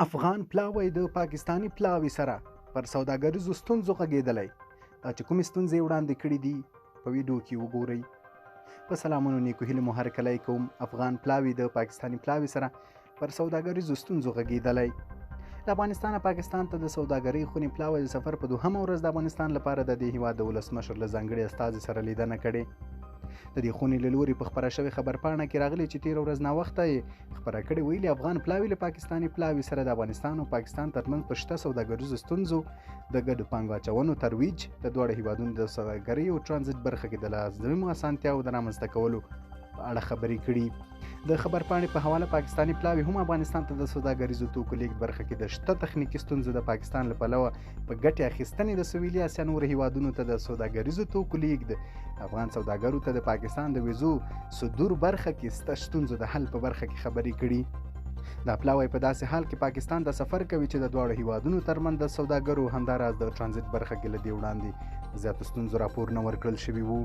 افغان پلاوی د پاکستانی پلاوي سره پر سوداګریزو ستونزو غږېدلی. دا چې کومې ستونزې وړاندې کړي دي په ویډیو کې وګورئ. په سلامونو نیکو هیلو مو هرکلی کوم. افغان پلاوي د پاکستانی پلاوي سره پر سوداګریزو ستونزو غږېدلی. له افغانستانه پاکستان ته د سوداګرۍ خونې پلاوی د سفر په دوهمه ورځ د افغانستان لپاره د دې هیواد د ولسمشر له ځانګړي استازي سره لیدنه کړې. د دې خونې له لوري په خپره شوې خبرپاڼه کې راغلي چې تېره ورځ ناوخته یې خپره کړې ویلي افغان پلاوي له پاکستاني پلاوي سره د افغانستان او پاکستان ترمنځ په شته سوداګریزو ستونزو د ګډو پانګو اچونو ترویج، د دواړو هیوادونو د سوداګرۍ او ټرانزیټ برخه کې د لازمو اسانتیاوو د رامنځته کولو په اړه خبرې کړي. د خبرپاڼې په حواله پاکستاني پلاوي هم افغانستان ته د سوداګریزو توکو لیږد برخه کې د شته تخنیکي ستونزو د پاکستان له پلوه په ګټې اخیستنې د سویلي اسیا نورو هیوادونو ته د سوداګریزو توکو لیږد افغان سوداګرو ته د پاکستان د ویزو صدور برخه کې شته ستونزو د حل په برخه کې خبرې کړي. دا پلاوی په داسې حال کې پاکستان ته سفر کوي چې د دواړو هیوادونو ترمنځ د سوداګرو همداراز د ټرانزیټ برخه کې له دې وړاندې زیاتو ستونزو راپور نه ورکړل شوي وو.